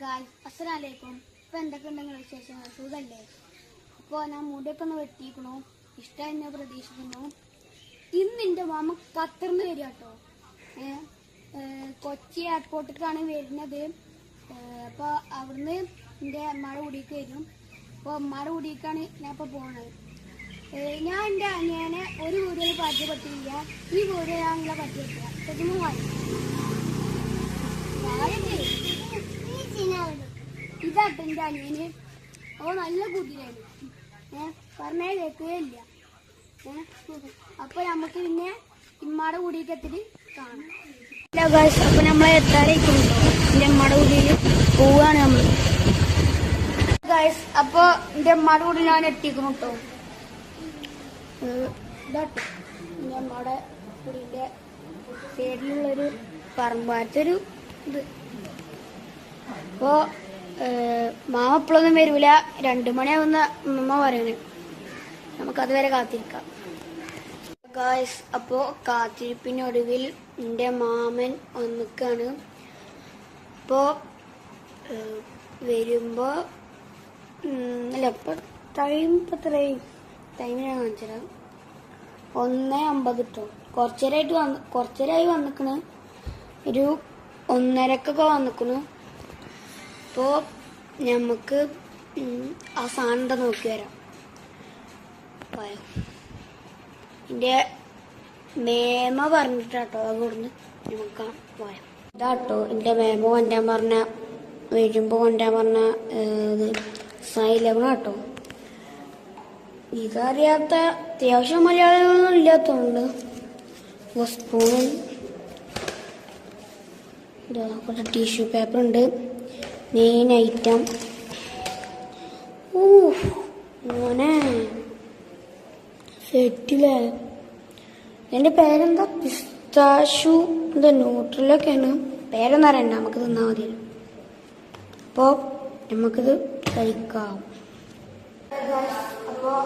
Guys അസ്സലാമലൈക്കും. ഇപ്പം എന്തൊക്കെയുണ്ടെങ്കിൽ വിശേഷങ്ങൾ സുഖല്ലേ? അപ്പോൾ ഞാൻ മുടിയൊക്കെ ഒന്ന് വെട്ടിയിരിക്കണു. ഇഷ്ടമായി പ്രതീക്ഷിക്കുന്നു. ഇന്ന് എൻ്റെ മാമ ഖത്തറിന്ന് വരിക കേട്ടോ. കൊച്ചി എയർപോർട്ടിലേക്കാണ് വരുന്നത്. അപ്പോൾ അവിടുന്ന് എൻ്റെ അമ്മയുടെ കൂടിക്ക് വരും. അപ്പോൾ അമ്മയുടെ കൂടിക്കാണ് ഞാൻ ഇപ്പോൾ പോകുന്നത്. ഞാൻ എൻ്റെ അനിയനെ ഒരു വീഡിയോയിൽ പരിചയപ്പെട്ടില്ല. ഈ വീഡിയോ ഞാൻ നിങ്ങളെ പരിചയപ്പെട്ടില്ല. തെറ്റുമ്പോൾ ഇതാട്ടോ എൻ്റെ അനിയന്. ഓ നല്ല കുതിരായിരുന്നു. പറഞ്ഞേ കേൾക്കുകയില്ല. അപ്പൊ നമുക്ക് പിന്നെ ഇമ്മയുടെ കൂടിയൊക്കെ എത്തിട്ട് കാണാം. അപ്പൊ നമ്മളെ എത്താറേക്കുണ്ടോ എൻ്റെ അമ്മയുടെ കൂടിയിൽ പോവാണ് നമ്മൾ. അപ്പൊ എൻ്റെ അമ്മയുടെ കൂടിയിൽ ഞാൻ എത്തിക്കണം കേട്ടോ. ഇതാട്ടോ എൻ്റെ അമ്മയുടെ കൂടിന്റെ സൈഡിലുള്ളൊരു പറമ്പാറ്റൊരു ഇത്. അപ്പോ മാമ എപ്പോഴൊന്നും വരൂല. 2 മണിയാവുന്ന അമ്മ പറയണേ. നമുക്കതുവരെ കാത്തിരിക്കാം. ഗായ്സ് അപ്പോ കാത്തിരിപ്പിനൊടുവിൽ എൻ്റെ മാമൻ വന്നിക്കാണ്. അപ്പോ വരുമ്പോ അല്ല ഇപ്പൊ ടൈം ടൈമിനെ കാണിച്ചത് 1:50 കിട്ടോ. കുറച്ചേരായി വന്നിക്കണ്. ഒരു 1:30 വന്നിക്കണു. അപ്പോൾ നമുക്ക് ആ സാധനം എന്താ നോക്കി വരാം. എൻ്റെ മേമ പറഞ്ഞിട്ടാട്ടോ അവിടുന്ന് നമുക്ക് പോയാം. ഇതാട്ടോ എൻ്റെ മേമ കൊണ്ടാൻ വരുമ്പോൾ കൊണ്ടാൻ പറഞ്ഞ ഇത് സൈലവണാട്ടോ. ഇതറിയാത്ത അത്യാവശ്യം മലയാളികളൊന്നും ഇല്ലാത്തതുകൊണ്ട് സ്പൂണും കുറച്ച് ടിഷ്യൂ പേപ്പർ ഉണ്ട്. Main item. മോനെ സെറ്റില്ലേ. എൻ്റെ പേരെന്താ? പിസ്താഷു എന്താ ന്യൂട്രലൊക്കെയാണ്. പേരൊന്നും അറിയണ്ട, നമുക്ക് തിന്നാൽ മതി. അപ്പോൾ നമുക്കിത് കഴിക്കാം. അപ്പോൾ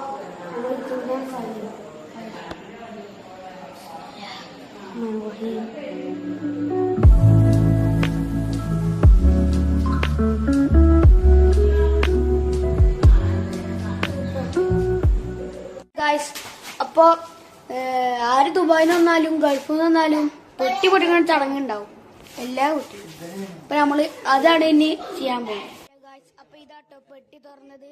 അപ്പോ ആര് ദുബായിന്ന് വന്നാലും ഗൾഫിൽ നിന്ന് വന്നാലും പൊട്ടി പൊട്ടിക്കുന്ന ചടങ്ങുണ്ടാവും എല്ലാ കുട്ടികളും. അപ്പൊ നമ്മള് അതാണ് ഇനി ചെയ്യാൻ പോകുന്നത്. അപ്പൊ ഇതാട്ടോ പെട്ടി തുറന്നത്.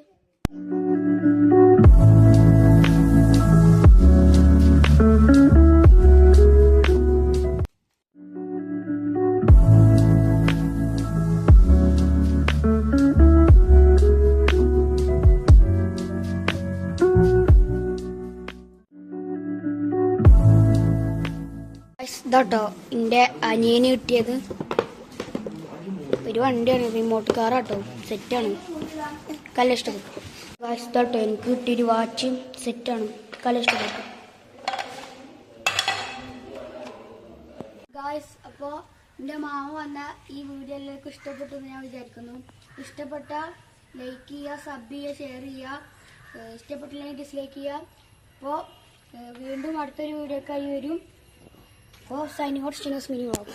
ഇതാട്ടോ എൻ്റെ അനിയന് കിട്ടിയത് ഒരു വണ്ടിയാണ്. റിമോട്ട് കാറാട്ടോ. സെറ്റാണ്. കല ഇഷ്ടപ്പെട്ടു. ഇതാട്ടോ എനിക്ക് കിട്ടിയൊരു വാച്ചും സെറ്റാണ്. കല ഇഷ്ടപ്പെട്ടു. ഗായ്സ് അപ്പോൾ എൻ്റെ മാമ വന്ന ഈ വീഡിയോ എല്ലാവർക്കും ഇഷ്ടപ്പെട്ടു എന്ന് ഞാൻ വിചാരിക്കുന്നു. ഇഷ്ടപ്പെട്ട ലൈക്ക് ചെയ്യുക, സബ് ചെയ്യുക, ഷെയർ ചെയ്യുക. ഇഷ്ടപ്പെട്ടില്ലെങ്കിൽ ഡിസ്ലൈക്ക് ചെയ്യുക. അപ്പോൾ വീണ്ടും അടുത്തൊരു വീഡിയോക്കായി വരും. For signing out, Stinger's mini vlog.